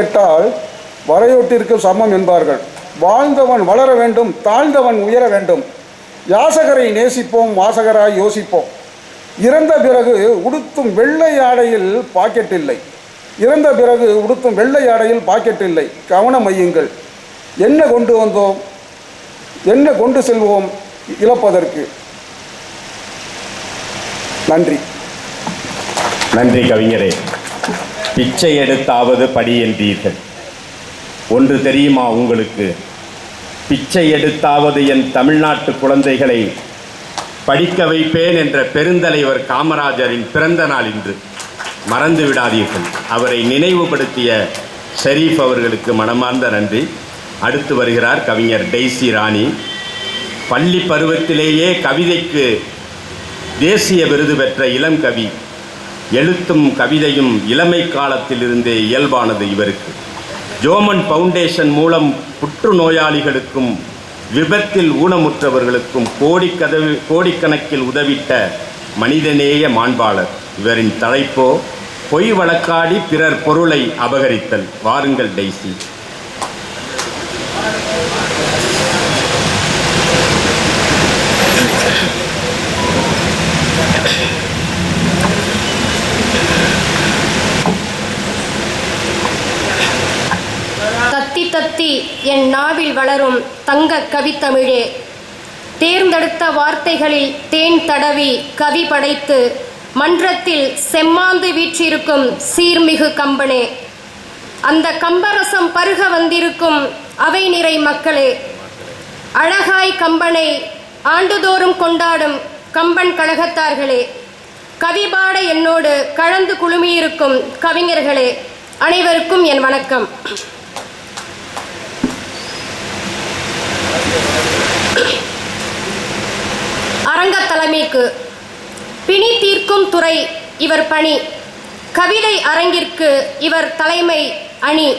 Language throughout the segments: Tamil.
கெட்டால் வரையோட்டிற்கு சமம் என்பார்கள். வாழ்ந்தவன் வளர வேண்டும், தாழ்ந்தவன் உயர வேண்டும். யாசகரை நேசிப்போம், வாசகராய் யோசிப்போம். இறந்த பிறகு உடுத்தும் வெள்ளை ஆடையில் பாக்கெட் இல்லை. இறந்த பிறகு உடுத்தும் வெள்ளை ஆடையில் பாக்கெட் இல்லை. கவனம் வையுங்கள். என்ன கொண்டு வந்தோம், என்ன கொண்டு செல்வோம் இழப்பதற்கு? நன்றி. நன்றி கவிஞரே. பிச்சை எடுத்தாவது படி என்றீர்கள். ஒன்று தெரியுமா உங்களுக்கு? பிச்சை எடுத்தாவது என் தமிழ்நாட்டு குழந்தைகளை படிக்க வைப்பேன் என்ற பெருந்தலைவர் காமராஜரின் பிறந்த நாள் இன்று. மறந்து விடாதீர்கள். அவரை நினைவுபடுத்திய ஷெரீப் அவர்களுக்கு மனமார்ந்த நன்றி. அடுத்து வருகிறார் கவிஞர் டெய்சி ராணி. பள்ளி பருவத்திலேயே கவிதைக்கு தேசிய விருது பெற்ற இளம் கவி. எழுத்தும் கவிதையும் இளமை காலத்திலிருந்தே இயல்பானது இவருக்கு. ஜோமன் ஃபவுண்டேஷன் மூலம் புற்றுநோயாளிகளுக்கும் விபத்தில் ஊனமுற்றவர்களுக்கும் கோடிக்கணக்கில் உதவிட்ட மனிதநேய மாண்பாளர். இவரின் தலைப்போ பொய் வழக்காடி பிறர் பொருளை அபகரித்தல். வாருங்கள் டெய்சி. தத்தி தத்தி என் நாவில் வளரும் தங்க கவித்தமிழே, தேர்ந்தெடுத்த வார்த்தைகளில் தேன் தடவி கவி படைத்து மன்றத்தில் செம்மாந்து வீற்றிருக்கும் சீர்மிகு கம்பனே, அந்த கம்பரசம் பருக வந்திருக்கும் அவை நிறை மக்களே, அழகாய் கம்பனை ஆண்டுதோறும் கொண்டாடும் கம்பன் கழகத்தார்களே, கவிபாட என்னோடு கலந்து குழுமியிருக்கும் கவிஞர்களே, அனைவருக்கும் என் வணக்கம். அரங்கத் தலைமைக்கு பிணி தீர்க்கும் துறை இவர் பணி. கவிதை அரங்கிற்கு இவர் தலைமை அணி.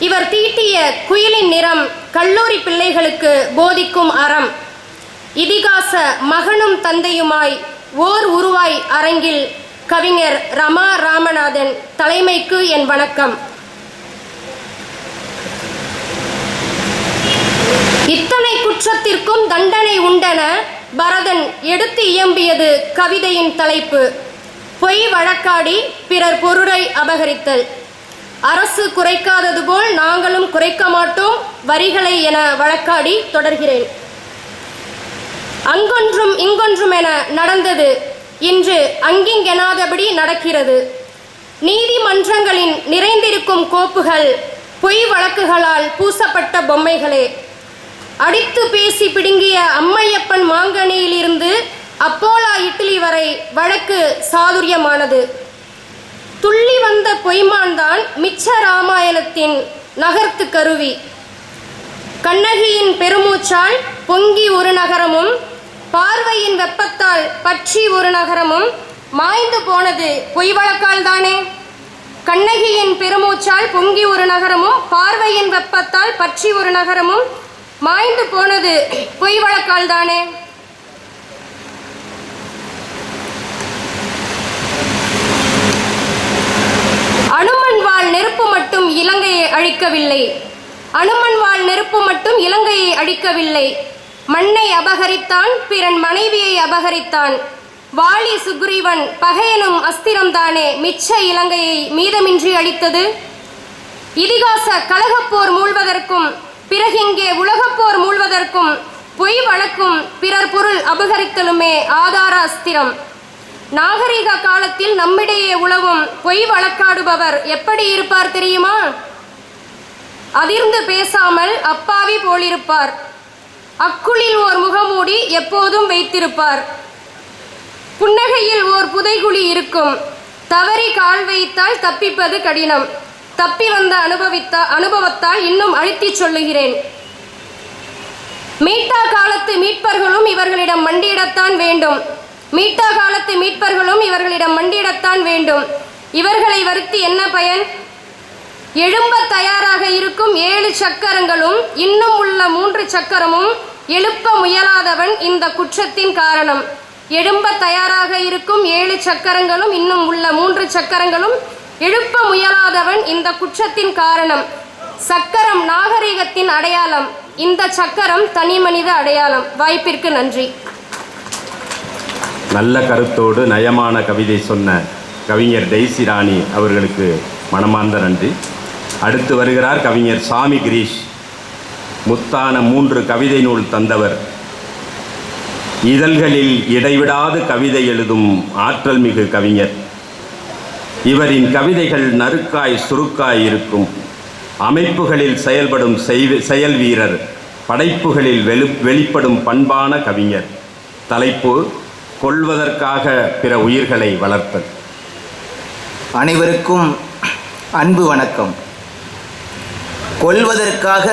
இவர் தீட்டிய குயிலின் நிறம் கல்லூரி பிள்ளைகளுக்கு போதிக்கும் அறம். இதிகாச மகனும் தந்தையுமாய் ஓர் உருவாய் அரங்கில் கவிஞர் ரமா ராமநாதன் தலைமைக்கு என் வணக்கம். இத்தனை குற்றத்திற்கும் தண்டனை உண்டென பரதன் எடுத்து இயம்பியது கவிதையின் தலைப்பு. பொய் வழக்காடி பிறர் பொருளை அபகரித்தல். அரசு குறைக்காதது போல் நாங்களும் குறைக்க மாட்டோம் வரிகளை என வழக்காடி தொடர்கிறேன். அங்கொன்றும் இங்கொன்றும் என நடந்தது இன்று அங்கிங்கெனாதபடி நடக்கிறது. நீதிமன்றங்களின் நிறைந்திருக்கும் கோப்புகள் பொய் வழக்குகளால் பூசப்பட்ட பொம்மைகளே. அடித்து பேசி பிடுங்கிய அம்மையப்பன் மாங்கனியிலிருந்து அப்போலா இட்லி வரை வழக்கு சாதுரியமானது. துள்ளி வந்த பொய்மான் தான் மிச்ச ராமாயணத்தின் நகர்த்து கருவி. கண்ணகியின் பெருமூச்சால் பொங்கி ஒரு நகரமும் பார்வையின் வெப்பத்தால் பற்றி ஒரு நகரமும் மாய்ந்து போனது பொய் வழக்கால் தானே. கண்ணகியின் பெருமூச்சால் பொங்கி ஒரு நகரமும் பார்வையின் வெப்பத்தால் பற்றி ஒரு நகரமும் மாய்ந்து போனது பொய் வழக்கால் தானே. அனுமன் வாள் நெருப்பு மட்டும் இலங்கையை அழிக்கவில்லை. அனுமன் வாள் நெருப்பு மட்டும் இலங்கையை அழிக்கவில்லை. மண்ணை அபகரித்தான், பிறன் மனைவியை அபகரித்தான். வாலி சுக்ரீவன் பகையனும் அஸ்திரம்தானே மிச்ச இலங்கையை மீதமின்றி அழித்தது. இதிகாச கலகப்போர் மூழ்வதற்கும் பிறகிங்கே உலகப்போர் மூழ்வதற்கும் பொய் வழக்கும் பிறர் பொருள் அபகரித்தலுமே ஆதார அஸ்திரம். நாகரிக காலத்தில் நம்மிடையே உலவும் பொய் வழக்காடுபவர் எப்படி இருப்பார் தெரியுமா? அதிர்ந்து பேசாமல் அப்பாவி போலிருப்பார். அக்குளில் ஓர் முகமூடி எப்போதும் வைத்திருப்பார். புன்னகையில் ஓர் புதைகுழி இருக்கும். தவறி கால் வைத்தால் தப்பிப்பது கடினம். தப்பி வந்த அனுபவத்தால் இன்னும் அழுத்தி சொல்லுகிறேன். மீட்டா காலத்து மீட்பர்களும் இவர்களிடம் மண்டியிடத்தான் வேண்டும். மீட்டா காலத்து மீட்பர்களும் இவர்களிடம் மண்டியிடத்தான் வேண்டும். இவர்களை வருத்தி என்ன பயன்? எழும்ப தயாராக இருக்கும் 7 சக்கரங்களும் இன்னும் உள்ள 3 சக்கரமும் எழுப்ப முயலாதவன் இந்த குற்றத்தின் காரணம். எழும்ப தயாராக இருக்கும் 7 சக்கரங்களும் இன்னும் உள்ள 3 சக்கரங்களும் எழுப்ப முயலாதவன் இந்த குற்றத்தின் காரணம். சக்கரம் நாகரிகத்தின் அடையாளம். இந்த சக்கரம் தனி மனித அடையாளம். வாய்ப்பிற்கு நன்றி. நல்ல கருத்தோடு நயமான கவிதை சொன்ன கவிஞர் டெய்சி ராணி அவர்களுக்கு மனமார்ந்த நன்றி. அடுத்து வருகிறார் கவிஞர் சாமி கிரீஷ். முத்தான 3 கவிதை நூல் தந்தவர். இதழ்களில் இடைவிடாது கவிதை எழுதும் ஆற்றல் மிகு கவிஞர். இவரின் கவிதைகள் நறுக்காய் சுருக்காய் இருக்கும். அமைப்புகளில் செயல்படும் செயல் வீரர். படைப்புகளில் வெளிப்படும் பண்பான கவிஞர். தலைப்பு: கொல்வதற்காக பிற உயிர்களை வளர்த்தல். அனைவருக்கும் அன்பு வணக்கம். கொல்வதற்காக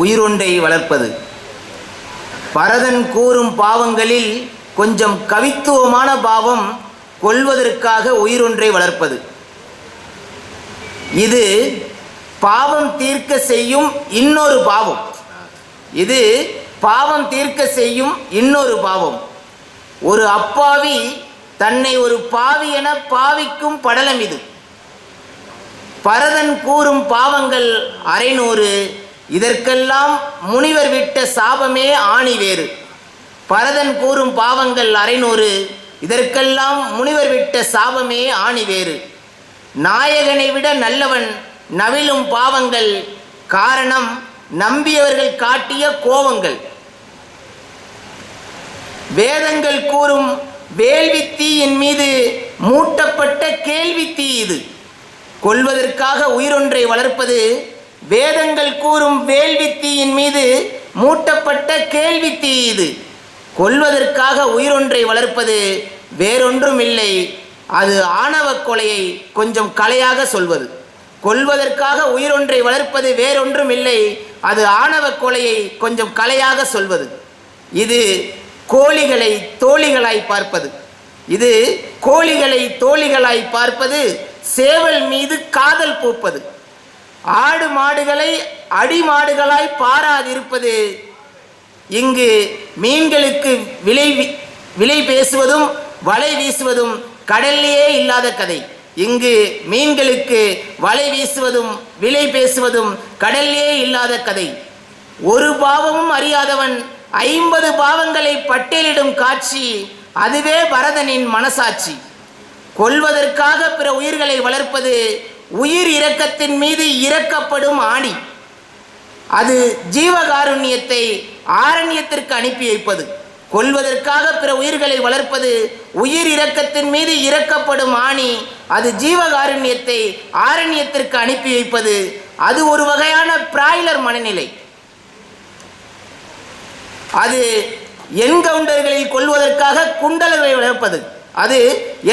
உயிரொன்றை வளர்ப்பது. பரதன் கூறும் பாவங்களில் கொஞ்சம் கவித்துவமான பாவம் கொல்வதற்காக உயிரொன்றை வளர்ப்பது. இது பாவம் தீர்க்க செய்யும் இன்னொரு பாவம். இது பாவம் தீர்க்க செய்யும் இன்னொரு பாவம். ஒரு அப்பாவி தன்னை ஒரு பாவி என பாவிக்கும் படலம் இது. பரதன் கூறும் பாவங்கள் 600. இதற்கெல்லாம் முனிவர் விட்ட சாபமே ஆணி வேறு. பரதன் கூறும் பாவங்கள் 600. இதற்கெல்லாம் முனிவர் விட்ட சாபமே ஆணி வேறு. நாயகனை விட நல்லவன் நவிலும் பாவங்கள். காரணம் நம்பியவர்கள் காட்டிய கோவங்கள். வேதங்கள் கூறும் வேள்வித்தீயின் மீது மூட்டப்பட்ட கேள்வித்தீ இது. கொல்வதற்காக உயிரொன்றை வளர்ப்பது வேதங்கள் கூறும் வேள்வித்தீயின் மீது மூட்டப்பட்ட கேள்வித்தீ இது. கொல்வதற்காக உயிரொன்றை வளர்ப்பது வேறொன்றும் இல்லை, அது ஆணவ கொலையை கொஞ்சம் கலையாக சொல்வது. கொல்வதற்காக உயிரொன்றை வளர்ப்பது வேறொன்றும் இல்லை, அது ஆணவ கொலையை கொஞ்சம் கலையாக சொல்வது. இது கோழிகளை தோழிகளாய் பார்ப்பது. இது கோழிகளை தோழிகளாய் பார்ப்பது. சேவல் மீது காதல் பூப்பது. ஆடு மாடுகளை அடிமாடுகளாய் பாராதிருப்பது. இங்கு மீன்களுக்கு விலை பேசுவதும் வலை வீசுவதும் கடல்லையே இல்லாத கதை. இங்கு மீன்களுக்கு வலை வீசுவதும் விலை பேசுவதும் கடல்லையே இல்லாத கதை. ஒரு பாவமும் அறியாதவன் 50 பாவங்களை பட்டியலிடும் காட்சி. அதுவே பரதனின் மனசாட்சி. கொல்வதற்காக பிற உயிர்களை வளர்ப்பது உயிர் இரக்கத்தின் மீது இரக்கப்படும் ஆணி. அது ஜீவகாருண்யத்தை ஆரண்யத்திற்கு அனுப்பி வைப்பது. கொல்வதற்காக பிற உயிர்களை வளர்ப்பது உயிர் இரக்கத்தின் மீது இரக்கப்படும் ஆணி. அது ஜீவகாருண்யத்தை ஆரண்யத்திற்கு அனுப்பி வைப்பது. அது ஒரு வகையான பிராய்லர் மனநிலை. அது என்கவுண்டர்களில் கொல்வதற்காக குண்டலர்களை வளர்ப்பது. அது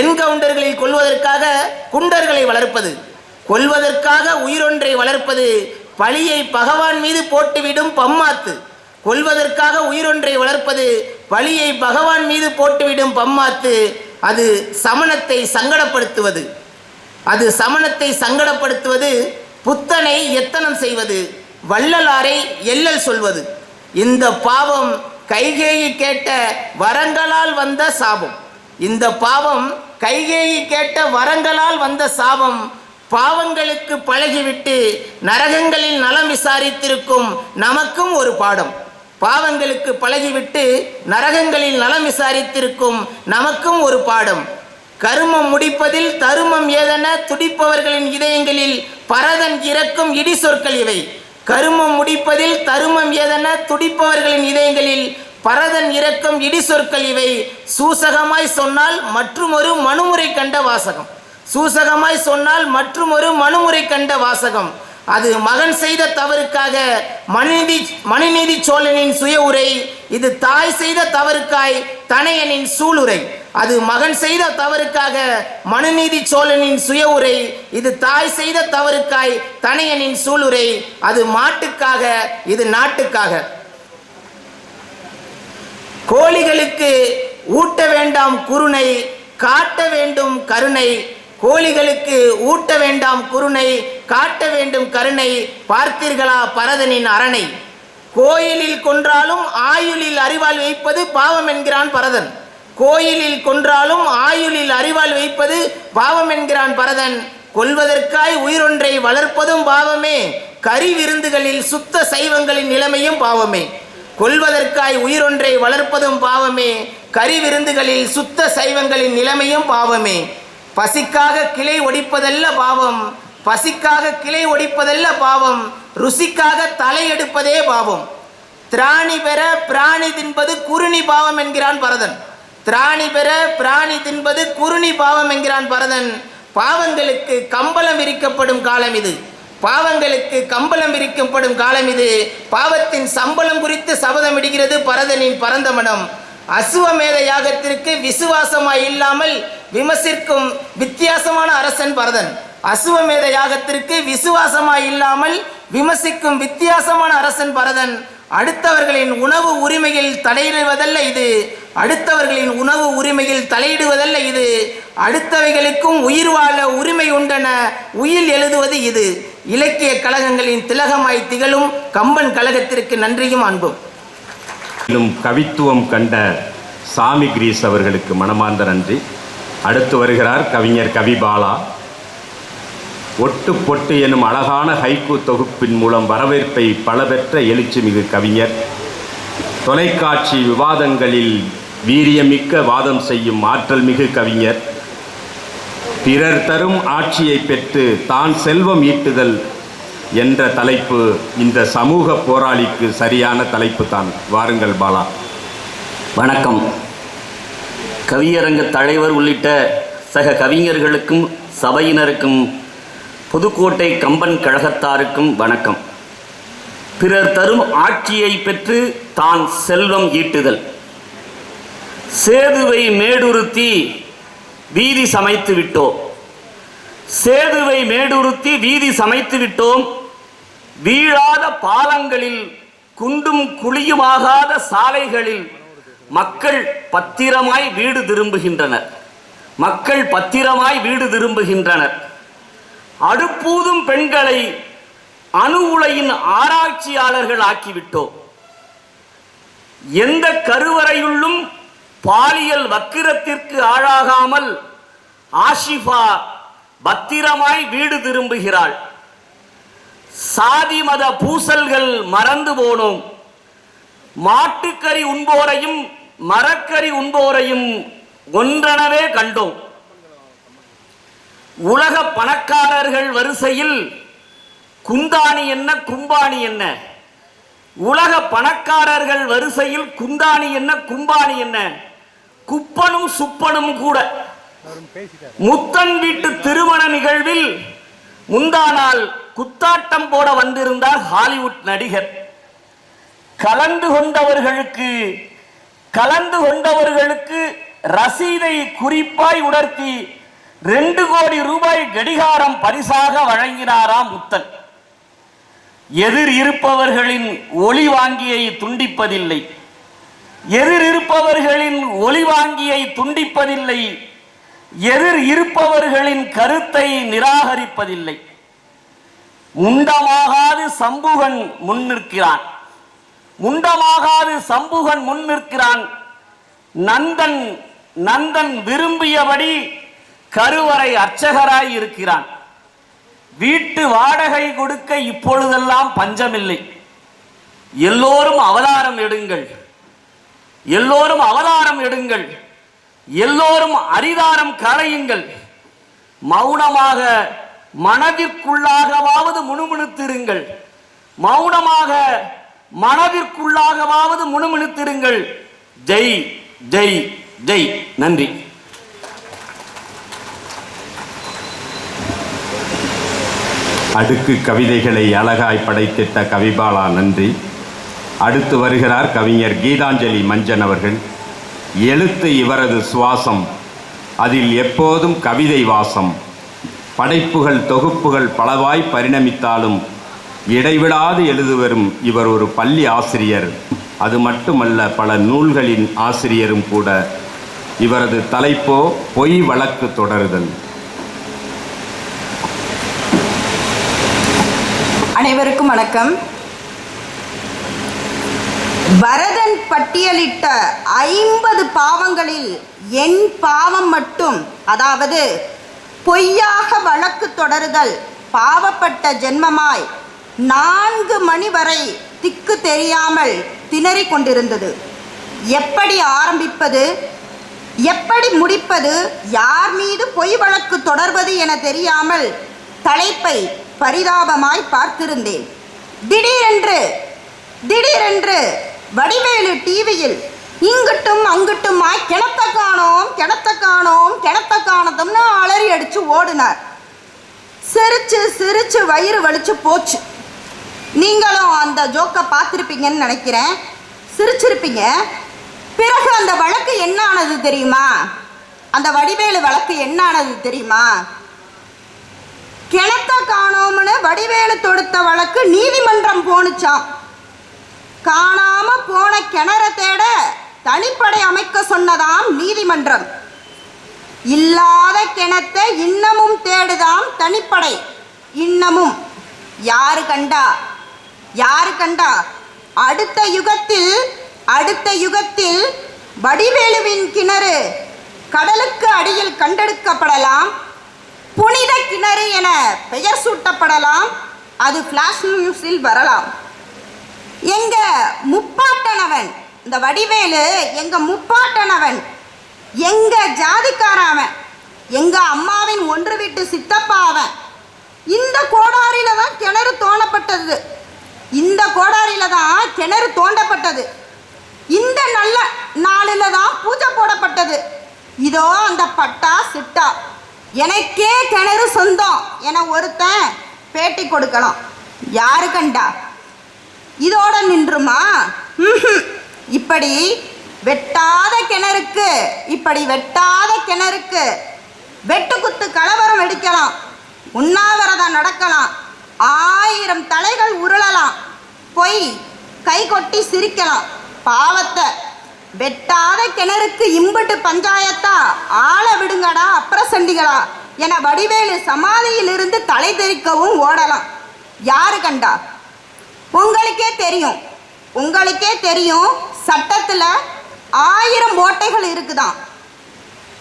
என்கவுண்டர்களில் கொல்வதற்காக குண்டர்களை வளர்ப்பது. கொல்வதற்காக உயிரொன்றை வளர்ப்பது பழியை பகவான் மீது போட்டுவிடும் பம்மாத்து. கொல்வதற்காக உயிரொன்றை வளர்ப்பது பழியை பகவான் மீது போட்டுவிடும் பம்மாத்து. அது சமணத்தை சங்கடப்படுத்துவது. அது சமணத்தை சங்கடப்படுத்துவது. புத்தனை எத்தனம் செய்வது. வள்ளலாரை எல்லல் சொல்வது. இந்த பாவம் கைகேயி கேட்ட வரங்களால் வந்த சாபம். இந்த பாவம் கைகேயி கேட்ட வரங்களால் வந்த சாபம். பாவங்களுக்கு பழகிவிட்டு நரகங்களில் நலம் விசாரித்திருக்கும் நமக்கும் ஒரு பாடம். பாவங்களுக்கு பழகிவிட்டு நரகங்களில் நலம் விசாரித்திருக்கும் நமக்கும் ஒரு பாடம். கருமம் முடிப்பதில் தருமம் ஏதென துடிப்பவர்களின் இதயங்களில் பரதன் இறக்கும் இடி சொற்கள் இவை. கருமம் முடிப்பதில் தருமம் ஏதென துடிப்பவர்களின் இதயங்களில் பரதன் இறக்கும் இடி சொற்கள் இவை. சூசகமாய் சொன்னால் மற்றுமொரு மனுமுறை கண்ட வாசகம். சூசகமாய் சொன்னால் மற்றுமொரு மனுமுறை கண்ட வாசகம். அது மகன் செய்த தவறுக்காக மனுநீதி சோழனின் சுய உரை. இது தாய் செய்த தவறுக்காய் தனையனின் சூளுரை. அது மகன் செய்த தவறுக்காக மனுநீதி சோழனின் சுய உரை. இது தாய் செய்த தவறுக்காய் தனையனின் சூளுரை. அது மாட்டுக்காக, இது நாட்டுக்காக. கோழிகளுக்கு ஊட்ட வேண்டாம் குருணை, காட்ட வேண்டும் கருணை. கோழிகளுக்கு ஊட்ட வேண்டாம் குருணை, காட்ட வேண்டும் கருணை. பார்த்தீர்களா பரதனின் அரணை. கோயிலில் கொன்றாலும் ஆயுளில் அறிவால் வைப்பது பாவம் என்கிறான் பரதன். கோயிலில் கொன்றாலும் ஆயுளில் அறிவால் வைப்பது பாவம் என்கிறான் பரதன். கொல்வதற்காய் உயிரொன்றை வளர்ப்பதும் பாவமே, கறி விருந்துகளில் சுத்த சைவங்களின் நிலைமையும் பாவமே. கொல்வதற்காய் உயிரொன்றை வளர்ப்பதும் பாவமே, கறி விருந்துகளில் சுத்த சைவங்களின் நிலைமையும் பாவமே. பசிக்காக கிளை ஒடிப்பதல்ல பாவம், பசிக்காக கிளை ஒடிப்பதல்ல பாவம், ருசிக்காக தலையெடுப்பதே பாவம். திராணி பெற பிராணி தின்பது குறுநி பாவம் என்கிறான் பரதன். திராணி பெற பிராணி தின்பது குறுநி பாவம் என்கிறான் பரதன். பாவங்களுக்கு கம்பளம் விரிக்கப்படும் காலம் இது, பாவங்களுக்கு கம்பளம் விரிக்கப்படும் காலம் இது. பாவத்தின் சம்பளம் குறித்து சபதம் இடுகிறது பரதனின் பரந்த மனம். அசுவமேத யாகத்திற்கு விசுவாசமாய் இல்லாமல் விமர்சிக்கும் வித்தியாசமான அரசன் பரதன். அசுவமேத யாகத்திற்கு விசுவாசமாய் இல்லாமல் விமர்சிக்கும் வித்தியாசமான அரசன் பரதன். அடுத்தவர்களின் உணவு உரிமையில் தலையிடுவதல்ல இது, அடுத்தவர்களின் உணவு உரிமையில் தலையிடுவதல்ல இது. அடுத்தவைகளுக்கும் உயிர் வாழ உரிமை உண்டென உயில் எழுதுவது இது. இலக்கிய கழகங்களின் திலகமாய் திகழும் கம்பன் கழகத்திற்கு நன்றியும் அன்பும். கவித்துவம் கண்ட சாமி கிரீஸ் அவர்களுக்கு மனமார்ந்த நன்றி. அடுத்து வருகிறார் கவிஞர் கவிபாலா. ஒட்டு பொட்டு எனும் அழகான ஹைக்கூ தொகுப்பின் மூலம் வரவேற்பை பல பெற்ற எழுச்சிமிகு கவிஞர். தொலைக்காட்சி விவாதங்களில் வீரியமிக்க வாதம் செய்யும் ஆற்றல் மிகு கவிஞர். பிறர் தரும் ஆட்சியை பெற்று தான் செல்வம் ஈட்டுதல் என்ற தலைப்பு இந்த சமூக போராளிக்கு சரியான தலைப்பு தான். வாருங்கள் பாலா. வணக்கம். கவியரங்க தலைவர் உள்ளிட்ட சக கவிஞர்களுக்கும் சபையினருக்கும் புதுக்கோட்டை கம்பன் கழகத்தாருக்கும் வணக்கம். பிறர் தரும் ஆட்சியை பெற்று தான் செல்வம் ஈட்டுதல். சேதுவை மேடுறுத்தி வீதி சமைத்து விட்டோம், சேதுவை மேடுறுத்தி வீதி சமைத்து விட்டோம். வீழாத பாலங்களில் குண்டும் குழியுமாகாத சாலைகளில் மக்கள் பத்திரமாய் வீடு திரும்புகின்றனர், மக்கள் பத்திரமாய் வீடு திரும்புகின்றனர். அடுப்பூதும் பெண்களை அணு உலையின் ஆராய்ச்சியாளர்கள் ஆக்கிவிட்டோம். எந்த கருவறையுள்ளும் பாலியல் வக்கிரத்திற்கு ஆளாகாமல் ஆஷிஃபா பத்திரமாய் வீடு திரும்புகிறாள். சாதி மத பூசல்கள் மறந்து போனோம். மாட்டுக்கறி உண்போரையும் மரக்கறி உண்போரையும் ஒன்றெனவே கண்டோம். உலக பணக்காரர்கள் வரிசையில் குந்தாணி என்ன கும்பாணி என்ன, உலக பணக்காரர்கள் வரிசையில் குந்தாணி என்ன கும்பாணி என்ன, குப்பனும் சுப்பனும் கூட. முத்தன் வீட்டு திருமண நிகழ்வில் முந்தானால் குத்தாட்டம் போட வந்திருந்தார் ஹாலிவுட் நடிகர். கலந்து கொண்டவர்களுக்கு ரசீதை குறிப்பாய் உணர்த்தி 2 கோடி ரூபாய் கடிகாரம் பரிசாக வழங்கினாராம் முத்தன். எதிர் இருப்பவர்களின் ஒளி வாங்கியை துண்டிப்பதில்லை, எதிர் இருப்பவர்களின் ஒளி வாங்கியை துண்டிப்பதில்லை, எதிர் இருப்பவர்களின் கருத்தை நிராகரிப்பதில்லை. முண்டமாகாது சம்புகன் முன்னிற்கிறான், முண்டமாகாது சம்புகன் முன்னிற்கிறான். நந்தன் விரும்பியபடி கருவறை அர்ச்சகராய் இருக்கிறான். வீட்டு வாடகை கொடுக்க இப்பொழுதெல்லாம் பஞ்சமில்லை. எல்லோரும் அவதாரம் எடுங்கள், எல்லோரும் அவதாரம் எடுங்கள், எல்லோரும் அரிதாரம் களையுங்கள். மௌனமாக மனதிற்குள்ளாகவாவது முணுமுணுத்திருங்கள், மௌனமாக மனதிற்குள்ளாகவாவது முணுமுணுத்திருங்கள். ஜெய் ஜெய் ஜெய். நன்றி. அடுக்கு கவிதைகளை அழகாய் படைத்திட்ட கவிபாலா நன்றி. அடுத்து வருகிறார் கவிஞர் கீதாஞ்சலி மஞ்சன் அவர்கள். எழுத்து இவரது சுவாசம், அதில் எப்போதும் கவிதை வாசம். படைப்புகள் தொகுப்புகள் பலவாய் பரிணமித்தாலும் இடைவிடாது எழுது வரும் இவர் ஒரு பள்ளி ஆசிரியர். அது மட்டுமல்ல, பல நூல்களின் ஆசிரியரும் கூட. இவரது தலைப்போ பொய் வழக்கு தொடருதல். அனைவருக்கும் வணக்கம். பரதன் பட்டியலிட்ட 50 பாவங்களில் என் பாவம் மட்டும், அதாவது பொய்யாக வழக்கு தொடருதல் பாவப்பட்ட ஜென்மமாய் 4 மணி வரை திக்கு தெரியாமல் திணறிக் கொண்டிருந்தது. எப்படி ஆரம்பிப்பது, எப்படி முடிப்பது, யார் மீது பொய் வழக்கு தொடர்வது என தெரியாமல் தலைப்பை பரிதாபமாய் பார்த்திருந்தேன். திடீரென்று வடிவேலு டிவியில் இங்கிட்டும் அங்கிட்டுமாய் கிணத்த காணோம்னு அலறி அடிச்சு ஓடினார். சிரிச்சு வயிறு வலிச்சு போச்சு. நீங்களும் அந்த ஜோக்கை பார்த்துருப்பீங்கன்னு நினைக்கிறேன், சிரிச்சிருப்பீங்க. பிறகு அந்த வழக்கு என்ன ஆனது தெரியுமா? அந்த வடிவேலு வழக்கு என்ன ஆனது தெரியுமா? கிணத்த காணோம்னு வடிவேலு தொடுத்த வழக்கு நீதிமன்றம் போனுச்சாம். காணாம போன கிணற தேட தனிப்படை அமைக்க சொன்னதாம் நீதிமன்றம். இல்லாத கிணத்தை இன்னமும் தேடுதாம் தனிப்படை. இன்னமும் யாரு கண்டா அடுத்த யுகத்தில் வடிவேலுவின் கிணறு கடலுக்கு அடியில் கண்டெடுக்கப்படலாம். புனித கிணறு என பெயர் சூட்டப்படலாம். அது ஃபிளாஷ் நியூஸில் வரலாம். எங்க முப்பாட்டனவன், இந்த வடிவேலு எங்க முப்பாட்டனவன், எங்க ஜாதிக்காரவன், எங்க அம்மாவின் ஒன்று வீட்டு சித்தப்பாவன். இந்த கோடாரியில தான் கிணறு தோண்டப்பட்டது. இந்த நல்ல நாளில தான் பூஜை போடப்பட்டது. இதோ அந்த பட்டா சிட்டா எனக்கே கிணறு சொந்தம் என ஒருத்தன் பேட்டி கொடுக்கலாம். யாரு கண்டா? இதோட நின்றுமா? இப்படி வெட்டாத கிணறுக்கு வெட்டுக்குத்து கலவரம் வெடிக்கலாம், உண்ணாவிரதம் நடக்கலாம், 1000 தலைகள் உருளலாம், பொய் கை கொட்டி சிரிக்கலாம். பாவத்தை வெட்டாத கிணறுக்கு இம்புட்டு பஞ்சாயத்தா, ஆள விடுங்கடா அப்ரசண்டிகளா என வடிவேலு சமாதியிலிருந்து தலை தெறிக்கவும் ஓடலாம். யாரு கண்டா? உங்களுக்கே தெரியும் சட்டத்தில் 1000 ஓட்டைகள் இருக்குதாம்.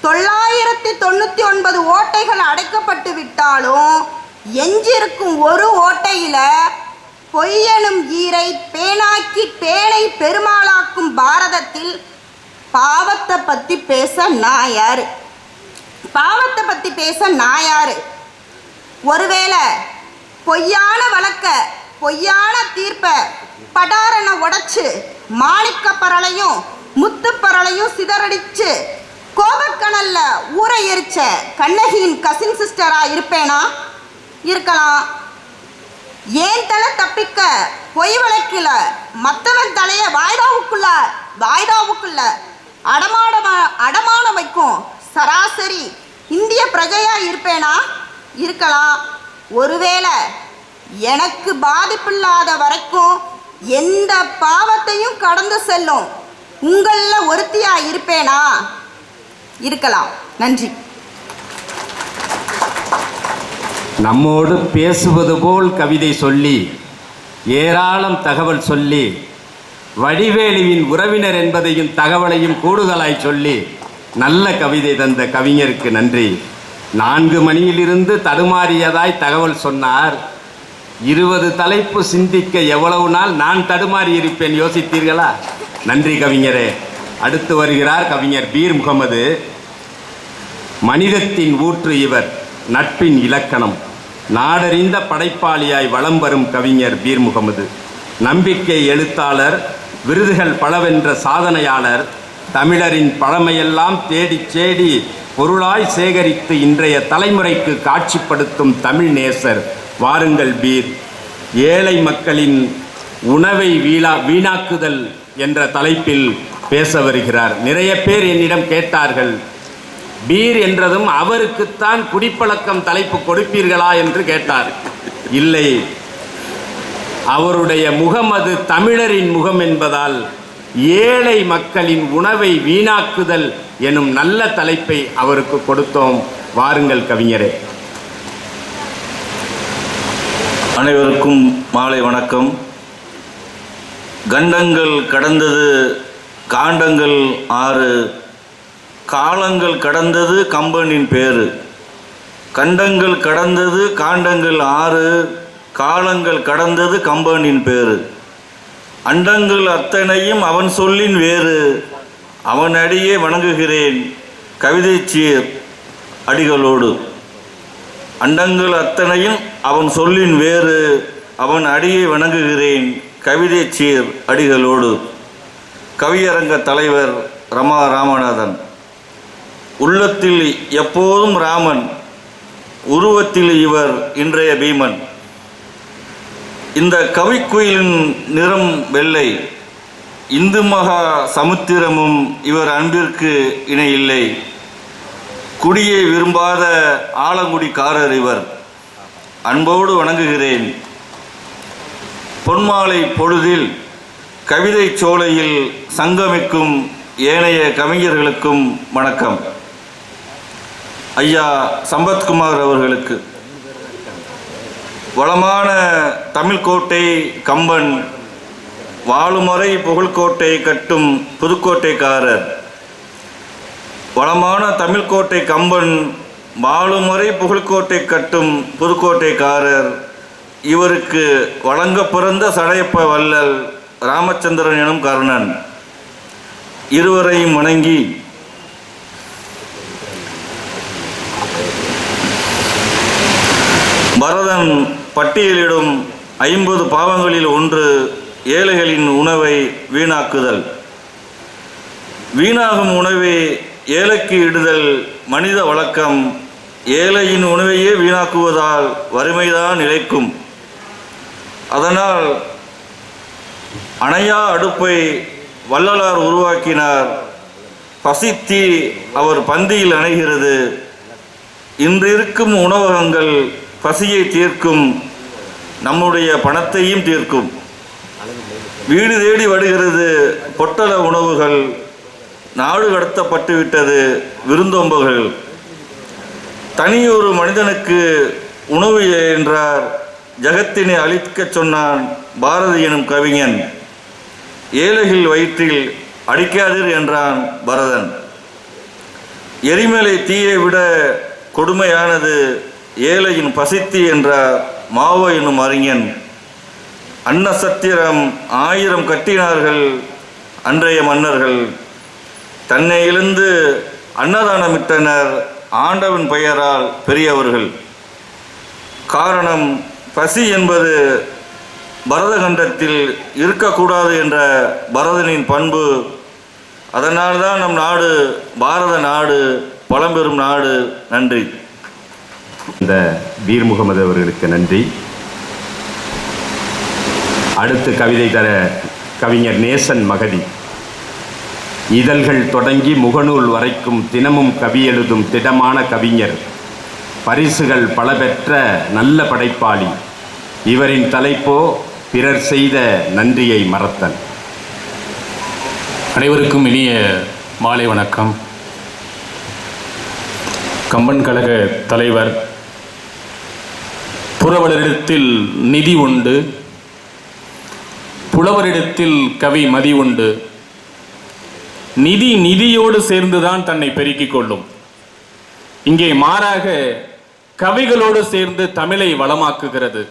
999 ஓட்டைகள் அடைக்கப்பட்டு விட்டாலும் எஞ்சிருக்கும் ஒரு ஓட்டையில பொய்யனும் ஈரை பேனாக்கி பேனை பெருமாளாக்கும் பாரதத்தில் பாவத்தை பத்தி பேச நான் யாரு? ஒருவேளை பொய்யான வழக்க, பொய்யான தீர்ப்ப படாரன உடைச்சு மாணிக்க பரலையும் முத்து பரலையும் சிதறடிச்சு கோபக்கணல்ல ஊற எரிச்ச கண்ணகியின் கசின் சிஸ்டரா இருப்பேனா? இருக்கலாம். ஏன் தலை தப்பிக்க பொய் வழக்கில் மற்றவன் தலைய வாய்தாவுக்குள்ள அடமான வைக்கும் சராசரி இந்திய பிரஜையா இருப்பேனா? இருக்கலாம். ஒருவேளை எனக்கு பாதிப்பில்லாத வரைக்கும் எந்த பாவத்தையும் கடந்து செல்லும் உங்கள ஒருத்தியா இருப்பேனா? இருக்கலாம். நன்றி. நம்மோடு பேசுவது போல் கவிதை சொல்லி, ஏராளம் தகவல் சொல்லி, வடிவேலுவின் உறவினர் என்பதையும் தகவலையும் கூடுதலாய் சொல்லி நல்ல கவிதை தந்த கவிஞருக்கு நன்றி. 4 மணியிலிருந்து தடுமாறியதாய் தகவல் சொன்னார். 20 தலைப்பு சிந்திக்க எவ்வளவு நாள் நான் தடுமாறி இருப்பேன் யோசித்தீர்களா? நன்றி கவிஞரே. அடுத்து வருகிறார் கவிஞர் பீர் முகமது. மனிதத்தின் ஊற்று இவர், நட்பின் இலக்கணம், நாடறிந்த படைப்பாளியாய் வலம் வரும் கவிஞர் பீர் முகமது. நம்பிக்கை எழுத்தாளர், விருதுகள் பலவென்ற சாதனையாளர், தமிழரின் பழமையெல்லாம் தேடி பொருளாய் சேகரித்து இன்றைய தலைமுறைக்கு காட்சிப்படுத்தும் தமிழ் நேசர். வாருங்கள் பீர். ஏழை மக்களின் உணவை வீணாக்குதல் என்ற தலைப்பில் பேச வருகிறார். நிறைய பேர் என்னிடம் கேட்டார்கள், பீர் என்றதும் அவருக்குத்தான் குடிப்பழக்கம் தலைப்பு கொடுப்பீர்களா என்று கேட்டார். இல்லை, அவருடைய முகம் அது தமிழரின் முகம் என்பதால் ஏழை மக்களின் உணவை வீணாக்குதல் எனும் நல்ல தலைப்பை அவருக்கு கொடுத்தோம். வாருங்கள் கவிஞரே. அனைவருக்கும் மாலை வணக்கம். கண்டங்கள் கடந்தது காண்டங்கள் 6, காலங்கள் கடந்தது கம்பனின் பேரு. கண்டங்கள் கடந்தது காண்டங்கள் 6, காலங்கள் கடந்தது கம்பனின் பேரு. அண்டங்கள் அத்தனையும் அவன் சொல்லின் வேறு, அவன் அடியே வணங்குகிறேன் கவிதை சீர் அடிகளோடு. அண்டங்கள் அத்தனையும் அவன் சொல்லின் வேறு, அவன் அடியை வணங்குகிறேன் கவிதை சீர் அடிகளோடு. கவியரங்க தலைவர் ரமா ராமநாதன். உள்ளத்தில் எப்போதும் ராமன், உருவத்தில் இவர் இன்றைய பீமன். இந்த கவிக்குயிலின் நிறம் வெள்ளை, இந்து மகா சமுத்திரமும் இவர் அன்பிற்கு இணையில்லை. குடியை விரும்பாத ஆலங்குடிக்காரர் இவர், அன்போடு வணங்குகிறேன். பொன்மாலை பொழுதில் கவிதை சோலையில் சங்கமிக்கும் ஏனைய கவிஞர்களுக்கும் வணக்கம். ஐயா சம்பத்குமார் அவர்களுக்கு வளமான தமிழ்கோட்டை கம்பன், வாழுமறை புகழ்கோட்டை கட்டும் புதுக்கோட்டைக்காரர். வளமான தமிழ்கோட்டை கம்பன், வாழுமறை புகழ்கோட்டை கட்டும் புதுக்கோட்டைக்காரர். இவருக்கு வழங்க பிறந்த சடையப்ப வள்ளல் ராமச்சந்திரன் எனும் கர்ணன். இருவரையும் வணங்கி பரதன் பட்டியலிடும் 50 பாவங்களில் ஒன்று ஏழைகளின் உணவை வீணாக்குதல். வீணாகும் உணவை ஏழைக்கு இடுதல் மனித வழக்கம். ஏழையின் உணவையே வீணாக்குவதால் வறுமைதான் நிலைக்கும். அதனால் அணையா அடுப்பை வள்ளலார் உருவாக்கினார். பசித்தி அவர் பந்தியில் அணைகிறது. இன்றிருக்கும் உணவகங்கள் பசியை தீர்க்கும், நம்முடைய பணத்தையும் தீர்க்கும். வீடு தேடி வருகிறது பொட்டல உணவுகள், நாடு கடத்தப்பட்டு விட்டது விருந்தோம்புகள். தனியொரு மனிதனுக்கு உணவு என்றார், ஜகத்தினை அழிக்கச் சொன்னான் பாரதி எனும் கவிஞன். ஏழைகள் வயிற்றில் அடிக்காதீர் என்றான் பரதன். எரிமலை தீயை விட கொடுமையானது ஏழையின் பசித்தி என்றார் மாவோ எனும் அறிஞன். அன்னசத்திரம் 1000 கட்டினார்கள் அன்றைய மன்னர்கள். தன்னை இழந்து அன்னதானமிட்டனர் ஆண்டவன் பெயரால் பெரியவர்கள். காரணம், பசி என்பது பரதகண்டத்தில் இருக்கக்கூடாது என்ற பரதனின் பண்பு. அதனால்தான் நம் நாடு பாரத நாடு, பழம்பெரும் நாடு. நன்றி. இந்த பீர் முகமது அவர்களுக்கு நன்றி. அடுத்து கவிதை தர கவிஞர் நேசன் மகதி. இதழ்கள் தொடங்கி முகநூல் வரைக்கும் தினமும் கவி எழுதும் திடமான கவிஞர், பரிசுகள் பல பெற்ற நல்ல படைப்பாளி. இவரின் தலைப்போ பிறர் செய்த நன்றியை மறத்தல். அனைவருக்கும் இனிய மாலை வணக்கம். கம்பன் கழக தலைவர், புறவலரிடத்தில் நிதி உண்டு, புலவரிடத்தில் கவி மதி உண்டு. நிதி நிதியோடு சேர்ந்துதான் தன்னை பெருக்கிக் கொள்ளும். இங்கே மாறாக கவிகளோடு சேர்ந்து தமிழை வளமாக்குகிறது.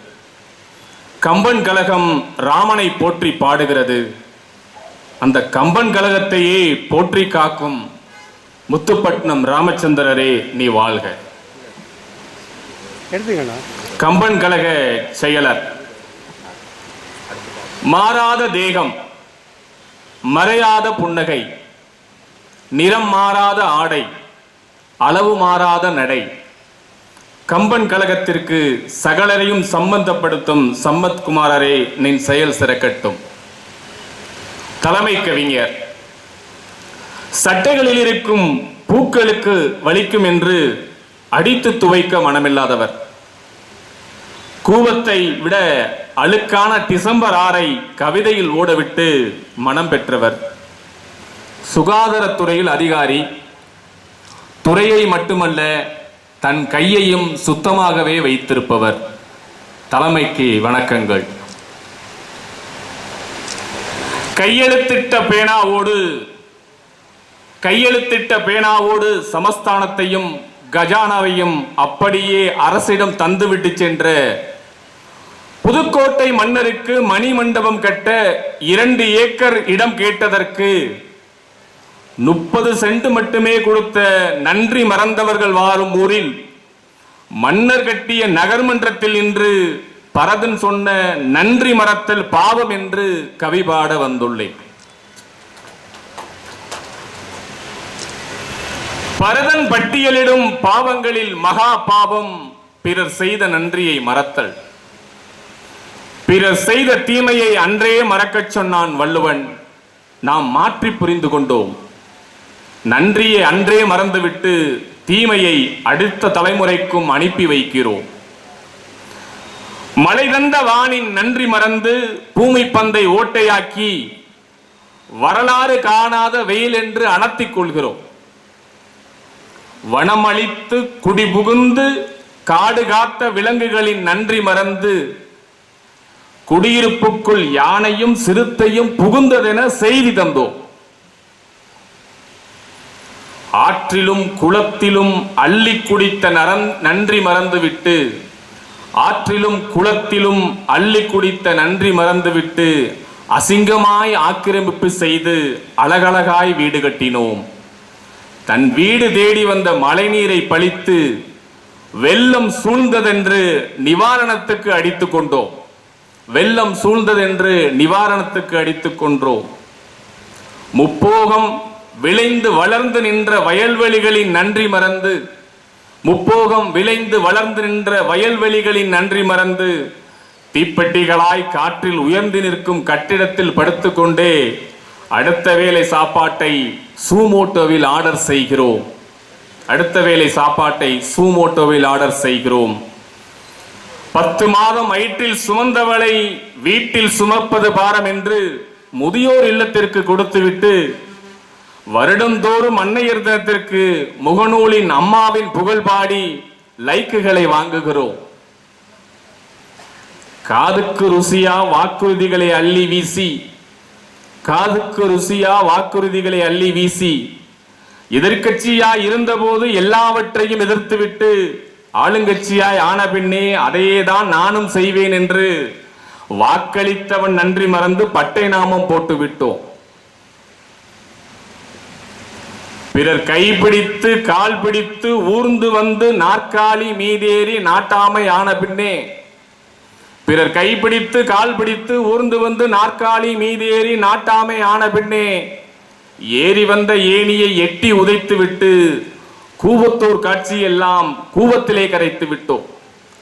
கம்பன் கழகம் ராமனை போற்றி பாடுகிறது. அந்த கம்பன் கழகத்தையே போற்றி காக்கும் முத்துப்பட்டினம் ராமச்சந்திரரே நீ வாழ்க. கம்பன் கழக செயலர். மாறாத தேகம், மறையாத புன்னகை, நிறம் மாறாத ஆடை, அளவு மாறாத நடை. கம்பன் கழகத்திற்கு சகலரையும் சம்பந்தப்படுத்தும் சம்பத்குமாரரே நின் செயல் சிறக்கட்டும். தலைமை கவிஞர். சட்டைகளில் இருக்கும் பூக்களுக்கு வலிக்கும் என்று அடித்து துவைக்க மனமில்லாதவர். கூவத்தை விட அழுக்கான டிசம்பர் 6 கவிதையில் ஓடவிட்டு மனம் பெற்றவர். சுகாதாரத்துறையில் அதிகாரி. துறையை மட்டுமல்ல, தன் கையையும் சுத்தமாகவே வைத்திருப்பவர். தலைமைக்கு வணக்கங்கள். கையெழுத்திட்ட பேனாவோடு சமஸ்தானத்தையும் கஜானாவையும் அப்படியே அரசிடம் தந்துவிட்டு சென்ற புதுக்கோட்டை மன்னருக்கு மணி மண்டபம் கட்ட 2 ஏக்கர் இடம் கேட்டதற்கு 30 சென்ட் மட்டுமே கொடுத்த நன்றி மறந்தவர்கள் வாழும் ஊரில் மன்னர் கட்டிய நகர்மன்றத்தில் இன்று பரதன் சொன்ன நன்றி மறத்தல் பாவம் என்று கவி பாட வந்துள்ளேன். பரதன் பட்டியலிடும் பாவங்களில் மகா பாவம் பிறர் செய்த நன்றியை மறத்தல். பிறர் செய்த தீமையை அன்றே மறக்கச் சொன்னான் வள்ளுவன். நாம் மாற்றி புரிந்து கொண்டோம். நன்றியை அன்றே மறந்துவிட்டு தீமையை அடுத்த தலைமுறைக்கும் அனுப்பி வைக்கிறோம். மழை தந்த வானின் நன்றி மறந்து பூமி பந்தை ஓட்டையாக்கி வரலாறு காணாத வெயில் என்று அனத்திக் கொள்கிறோம். வனமளித்து குடிபுகுந்து காடு காத்த விலங்குகளின் நன்றி மறந்து குடியிருப்புக்குள் யானையும் சிறுத்தையும் புகுந்ததென செய்தி தந்தோம். ஆற்றிலும் குளத்திலும் அள்ளி குடித்த நன்றி மறந்துவிட்டு ஆற்றிலும் குளத்திலும் அள்ளி குடித்த நன்றி மறந்துவிட்டு அசிங்கமாய் ஆக்கிரமிப்பு செய்து அழகழகாய் வீடு கட்டினோம். தன் வீடு தேடி வந்த மழைநீரை பழித்து வெள்ளம் சூழ்ந்ததென்று நிவாரணத்துக்கு அடித்துக் கொண்டோம். வெள்ளம் சூழ்ந்ததென்று நிவாரணத்துக்கு அடித்துக் கொண்டோம். முப்போகம் விளைந்து வளர்ந்து நின்ற வயல்வெளிகளின் நன்றி மறந்து முப்போகம் விளைந்து வளர்ந்து நின்ற வயல்வெளிகளின் நன்றி மறந்து தீப்பெட்டிகளாய் காற்றில் உயர்ந்து நிற்கும் கட்டிடத்தில் படுத்துக்கொண்டே அடுத்த வேளை சாப்பாட்டை சூமோட்டோவில் ஆர்டர் செய்கிறோம். அடுத்த வேளை சாப்பாட்டை சூமோட்டோவில் ஆர்டர் செய்கிறோம். 10 மாதம் வயிற்றில் சுமந்தவளை வீட்டில் சுமப்பது பாரம் என்று முதியோர் இல்லத்திற்கு கொடுத்துவிட்டு வருடந்தோறும் அன்னையர் தினத்திற்கு முகநூலின் அம்மாவின் புகழ் பாடி லைக்குகளை வாங்குகிறோம். காதுக்கு ருசியா வாக்குறுதிகளை அள்ளி வீசி காதுக்கு ருசியா வாக்குறுதிகளை அள்ளி வீசி எதிர்கட்சியாய் இருந்தபோது எல்லாவற்றையும் எதிர்த்துவிட்டு ஆளுங்கட்சியாய் ஆன பின்னே அதையேதான் நானும் செய்வேன் என்று வாக்களித்தவன் நன்றி மறந்து பட்டை நாமம் போட்டு விட்டோம். பிறர் கைப்பிடித்து கால் பிடித்து ஊர்ந்து வந்து நாற்காலி மீதேறி நாட்டாமை ஆன பின்னே பிறர் கைப்பிடித்து கால் பிடித்து ஊர்ந்து வந்து நாற்காலி மீதேறி நாட்டாமை ஆன பின்னே ஏறி வந்த ஏணியை எட்டி உதைத்து விட்டு கூவத்தூர் காட்சியெல்லாம் கூவத்திலே கரைத்து விட்டோம்.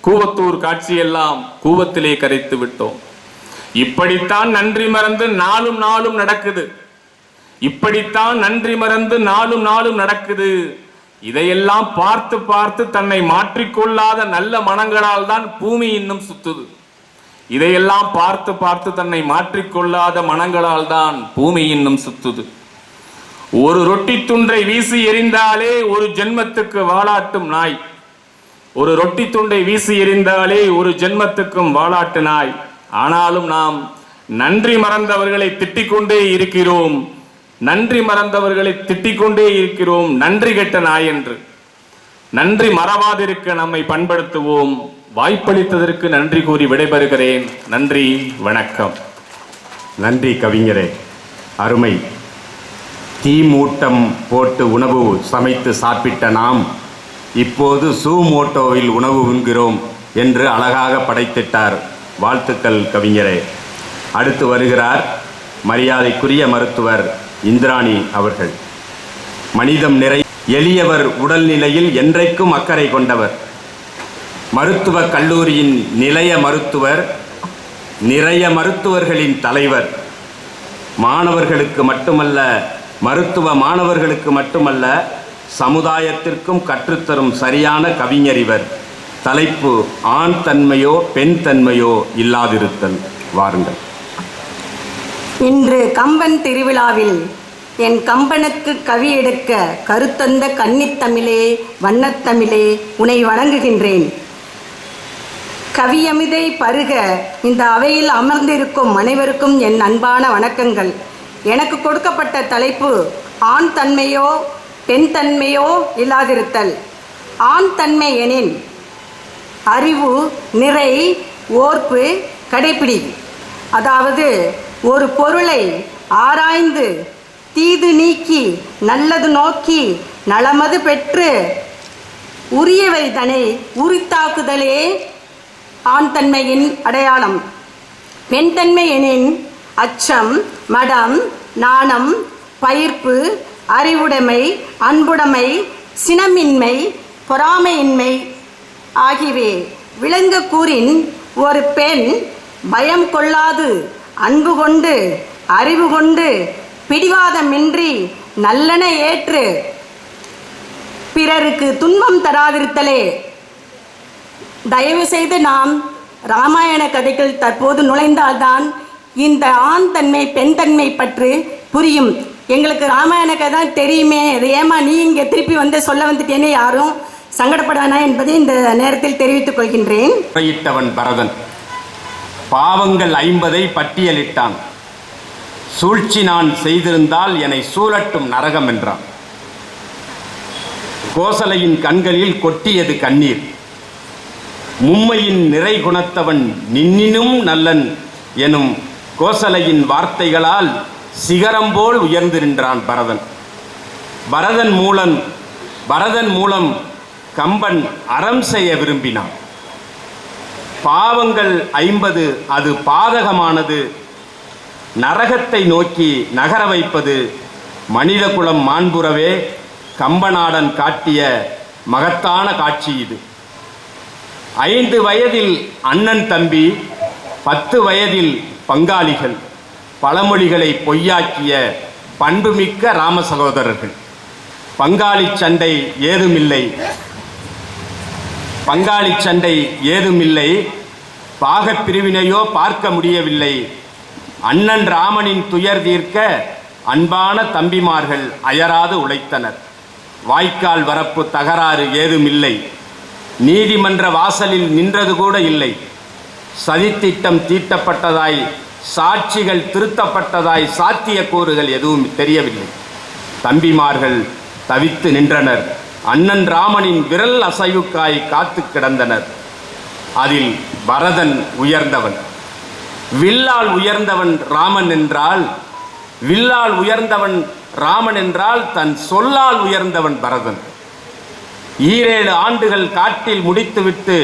கூவத்தூர் காட்சியெல்லாம் கூவத்திலே கரைத்து விட்டோம். இப்படித்தான் நன்றி மறந்து நாளும் நாளும் நடக்குது. இப்படித்தான் நன்றி மறந்து நாளும் நாளும் நடக்குது. இதையெல்லாம் பார்த்து பார்த்து தன்னை மாற்றிக்கொள்ளாத நல்ல மனங்களால் தான் பூமி இன்னும் சுத்துது. இதையெல்லாம் பார்த்து பார்த்து தன்னை மாற்றிக்கொள்ளாத மனங்களால் தான் பூமி இன்னும் சுத்துது. ஒரு ரொட்டி துண்டை வீசி எறிந்தாலே ஒரு ஜென்மத்துக்கு வாலாட்டும் நாய். ஒரு ரொட்டி துண்டை வீசி எறிந்தாலே ஒரு ஜென்மத்துக்கும் வாலாட்டு நாய். ஆனாலும் நாம் நன்றி மறந்தவர்களை திட்டிக்கொண்டே இருக்கிறோம். நன்றி மறந்தவர்களை திட்டிக்கொண்டே இருக்கிறோம். நன்றி கெட்ட நாய் என்று. நன்றி மறவாதிருக்க நம்மை பண்படுத்துவோம். வாய்ப்பளித்ததற்கு நன்றி கூறி விடைபெறுகிறேன். நன்றி, வணக்கம். நன்றி கவிஞரே, அருமை. தீ மூட்டம் போட்டு உணவு சமைத்து சாப்பிட்ட நாம் இப்போது சூமோட்டோவில் உணவு உண்கிறோம் என்று அழகாக படைத்திட்டார். வாழ்த்துக்கள் கவிஞரே. அடுத்து வருகிறார் மரியாதைக்குரிய மருத்துவர் இந்திராணி அவர்கள். மனிதம் நிறை எளியவர், உடல்நிலையில் என்றைக்கும் அக்கறை கொண்டவர், மருத்துவக் கல்லூரியின் நிலைய மருத்துவர், நிறைய மருத்துவர்களின் தலைவர், மாணவர்களுக்கு மட்டுமல்ல, மருத்துவ மாணவர்களுக்கு மட்டுமல்ல, சமுதாயத்திற்கும் கற்றுத்தரும் சரியான கவிஞர் இவர். தலைப்பு ஆண் தன்மையோ பெண் தன்மையோ இல்லாதிருத்தல். வாருங்கள். இன்று கம்பன் திருவிழாவில் என் கம்பனுக்கு கவி எடுக்க கருத்தந்த கன்னித்தமிழே, வண்ணத்தமிழே, உனை வணங்குகின்றேன். கவியமிதை பருக இந்த அவையில் அமர்ந்திருக்கும் அனைவருக்கும் என் அன்பான வணக்கங்கள். எனக்கு கொடுக்கப்பட்ட தலைப்பு ஆண் தன்மையோ பெண் தன்மையோ இல்லாதிருத்தல். ஆண் தன்மை எனின் அறிவு, நிறை, ஓர்ப்பு கடைப்பிடி. அதாவது ஒரு பொருளை ஆராய்ந்து தீது நீக்கி நல்லது நோக்கி நலமது பெற்று உரியவை தனை உரித்தாக்குதலே ஆண் தன்மையின் அடையாளம். பெண் தன்மை எனின் அச்சம், மடம், நாணம், பயிர்ப்பு, அறிவுடைமை, அன்புடைமை, சினமின்மை, பொறாமையின்மை ஆகியவை விளங்க கூறின் ஒரு பெண் பயம் கொள்ளாது அன்பு கொண்டு அறிவு கொண்டு பிடிவாதமின்றி நல்லன ஏற்று பிறருக்கு துன்பம் தராதிருத்தலே. தயவு செய்து நாம் இராமாயண கதைகள் தற்போது நுழைந்தால்தான் இந்த ஆண் தன்மை பெண் தன்மை பற்றி புரியும். எங்களுக்கு ராமாயண கதை தெரியுமே, அது ஏமா நீ இங்கே திருப்பி வந்து சொல்ல வந்துட்டேனே யாரும் சங்கடப்பட வேணாம் என்பதை இந்த நேரத்தில் தெரிவித்துக் கொள்கின்றேன். முறையிட்டவன் பரதன் பாவங்கள் 50 பட்டியலிட்டான். சூழ்ச்சி நான் செய்திருந்தால் என்னை சூழட்டும் நரகம் என்றான். கோசலையின் கண்களில் கொட்டியது கண்ணீர். மும்மையின் நிறை குணத்தவன் நின்னினும் நல்லன் எனும் கோசலையின் வார்த்தைகளால் சிகரம் போல் உயர்ந்து நின்றான் பரதன். பரதன் மூலம் கம்பன் அறம் செய்ய விரும்பினான். பாவங்கள் 50 அது பாதகமானது, நரகத்தை நோக்கி நகர வைப்பது. மனித குலம் மாண்புறவே கம்பநாடன் காட்டிய மகத்தான காட்சி இது. 5 வயதில் அண்ணன் தம்பி, 10 வயதில் பங்காளிகள், பழமொழிகளை பொய்யாக்கிய பண்புமிக்க ராம சகோதரர்கள். பங்காளி சண்டை ஏதுமில்லை, பாகப் பிரிவினையோ பார்க்க முடியவில்லை. அண்ணன் ராமனின் துயர் தீர்க்க அன்பான தம்பிமார்கள் அயராது உழைத்தனர். வாய்க்கால் வரப்பு தகராறு ஏதுமில்லை, நீதிமன்ற வாசலில் நின்றது கூட இல்லை. சதித்திட்டம் தீட்டப்பட்டதாய், சாட்சிகள் திருத்தப்பட்டதாய் சாத்தியக்கூறுகள் எதுவும் தெரியவில்லை. தம்பிமார்கள் தவித்து நின்றனர். அண்ணன் ராமனின் விரல் அசைவுக்காய் காத்து கிடந்தனர். அதில் பரதன் உயர்ந்தவன். வில்லால் உயர்ந்தவன் ராமன் என்றால் தன் சொல்லால் உயர்ந்தவன் பரதன். 7 ஆண்டுகள் காட்டில் முடித்துவிட்டு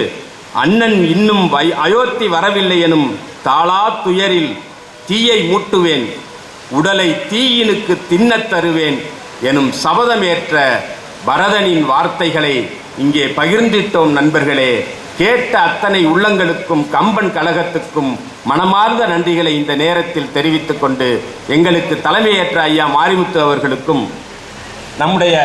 அண்ணன் இன்னும் அயோத்தி வரவில்லை எனும் தாளா துயரில் தீயை மூட்டுவேன், உடலை தீயினுக்கு தின்னத் தருவேன் எனும் சபதமேற்ற பரதனின் வார்த்தைகளை இங்கே பகிர்ந்திட்டோம் நண்பர்களே. கேட்ட அத்தனை உள்ளங்களுக்கும் கம்பன் கழகத்துக்கும் மனமார்ந்த நன்றிகளை இந்த நேரத்தில் தெரிவித்துக் கொண்டு, எங்களுக்கு தலைமையேற்ற ஐயா மாரிமுத்து அவர்களுக்கும், நம்முடைய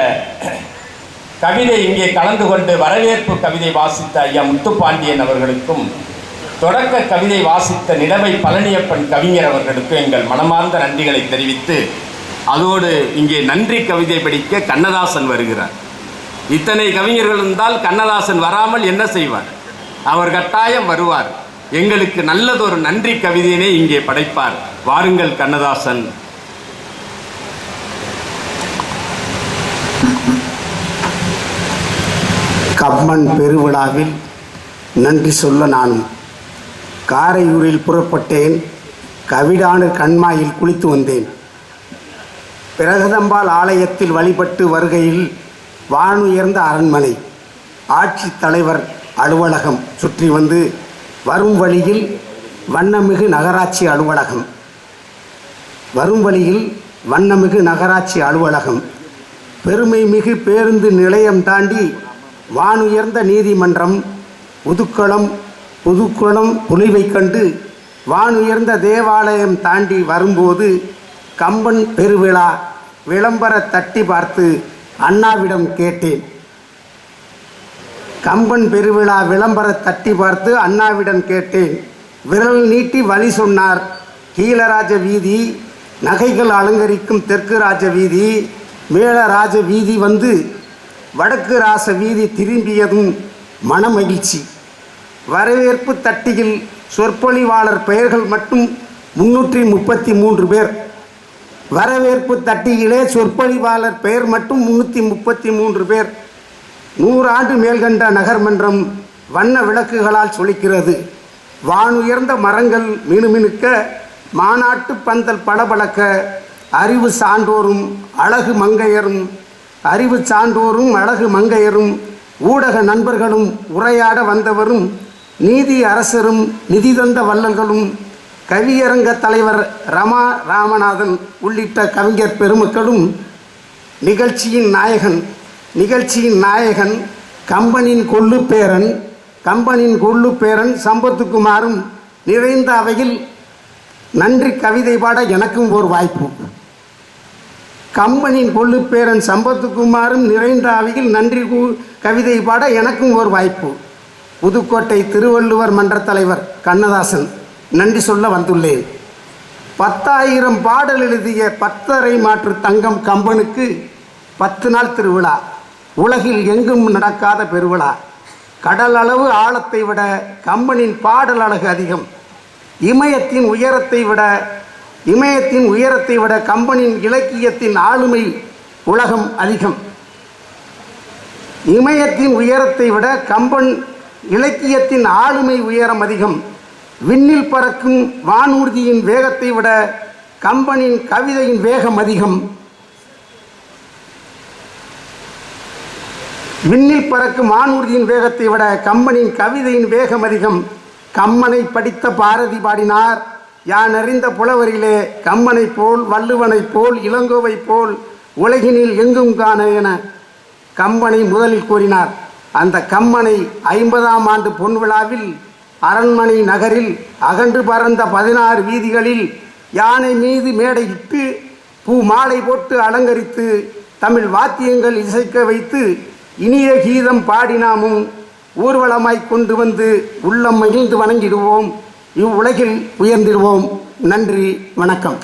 கவிதை இங்கே கலந்து கொண்டு வரவேற்பு கவிதை வாசித்த ஐயா முத்துப்பாண்டியன் அவர்களுக்கும், தொடக்க கவிதை வாசித்த நிலவை பழனியப்பன் கவிஞர் அவர்களுக்கும் எங்கள் மனமார்ந்த நன்றிகளை தெரிவித்து, அதோடு இங்கே நன்றி கவிதை படிக்க கண்ணதாசன் வருகிறார். இத்தனை கவிஞர்கள் இருந்தால் கண்ணதாசன் வராமல் என்ன செய்வார்? அவர் கட்டாயம் வருவார். எங்களுக்கு நல்லதொரு நன்றி கவிதையினை இங்கே படைப்பார். வாருங்கள் கண்ணதாசன். கம்பன் பெருவிழாவில் நன்றி சொல்ல நானும் காரையூரில் புறப்பட்டேன். கவிடானு கண்மாயில் குளித்து வந்தேன். பிரகதம்பாள் ஆலயத்தில் வழிபட்டு வருகையில் வானுயர்ந்த அரண்மனை, ஆட்சி தலைவர் அலுவலகம் சுற்றி வந்து வரும் வழியில் வண்ணமிகு நகராட்சி அலுவலகம், பெருமை மிகு பேருந்து நிலையம் தாண்டி வானுயர்ந்த நீதிமன்றம், புதுக்குளம் புலிவை கண்டு வானுயர்ந்த தேவாலயம் தாண்டி வரும்போது கம்பன் பெருவிழா விளம்பர தட்டி பார்த்து அண்ணாவிடம் கேட்டேன். கம்பன் பெருவிழா விளம்பர தட்டி பார்த்து அண்ணாவிடம் கேட்டேன். விரல் நீட்டி வழி சொன்னார். கீழராஜ வீதி, நகைகள் அலங்கரிக்கும் தெற்கு ராஜ வீதி, மேல ராஜ வீதி வந்து வடக்கு ராச வீதி திரும்பியதும் மனமகிழ்ச்சி. வரவேற்பு தட்டியில் சொற்பொழிவாளர் பெயர்கள் மட்டும் 333 பேர். வரவேற்பு தட்டியிலே சொற்பொழிவாளர் பெயர் மட்டும் 333 பேர். 100 ஆண்டு மேல்கண்ட நகர்மன்றம் வண்ண விளக்குகளால் சொலிக்கிறது. வானுயர்ந்த மரங்கள் மினுமினுக்க, மாநாட்டு பந்தல் பளபளக்க, அறிவு சான்றோரும் அழகு மங்கையரும் ஊடக நண்பர்களும் உரையாட வந்தவரும் நீதி அரசரும் நிதி தந்த வள்ளல்களும் கவியரங்க தலைவர் ரமா ராமநாதன் உள்ளிட்ட கவிஞர் பெருமக்களும் நிகழ்ச்சியின் நாயகன் கம்பனின் கொள்ளுப்பேரன் சம்பத்துக்குமாரும் நிறைந்த அவையில் நன்றி கவிதை பாட எனக்கும் ஒரு வாய்ப்பு. கம்பனின் கொள்ளுப்பேரன் சம்பத்துக்குமாரும் நிறைந்த அவையில் நன்றி கவிதை பாட எனக்கும் ஒரு வாய்ப்பு. புதுக்கோட்டை திருவள்ளுவர் மன்ற தலைவர் கண்ணதாசன் நன்றி சொல்ல வந்துள்ளேன். 10,000 பாடல் எழுதிய 10 மாற்று தங்கம் கம்பனுக்கு 10 நாள் திருவிழா. உலகில் எங்கும் நடக்காத பெருவிழா. கடல் அளவு ஆழத்தை விட கம்பனின் பாடல் அழகு அதிகம். இமயத்தின் உயரத்தை விட கம்பனின் இலக்கியத்தின் ஆளுமை உலகம் அதிகம். இமயத்தின் உயரத்தை விட கம்பன் இலக்கியத்தின் ஆளுமை உயரம் அதிகம். விண்ணில் பறக்கும் வானூர்தியின் வேகத்தை விட கம்பனின் கவிதையின் வேகம் அதிகம். விண்ணில் பறக்கும் வானூர்தியின் வேகத்தை விட கம்பனின் கவிதையின் வேகம் அதிகம். கம்மனை படித்த பாரதி பாடினார், யான் அறிந்த புலவரிலே கம்மனை போல் வள்ளுவனைப் போல் இளங்கோவை போல் உலகினில் எங்கும் காண என கம்பனை முதலில் கூறினார். அந்த கம்மனை 50ஆம் ஆண்டு பொன்விழாவில் அரண்மனை நகரில் அகன்று பறந்த 16 வீதிகளில் யானை மீது மேடையிட்டு பூ மாலை போட்டு அலங்கரித்து தமிழ் வாத்தியங்கள் இசைக்க வைத்து இனிய கீதம் பாடினாமும் ஊர்வலமாய் கொண்டு வந்து உள்ளம் மகிழ்ந்து வணங்கிடுவோம். இவ்வுலகில் உயர்ந்திடுவோம். நன்றி, வணக்கம்.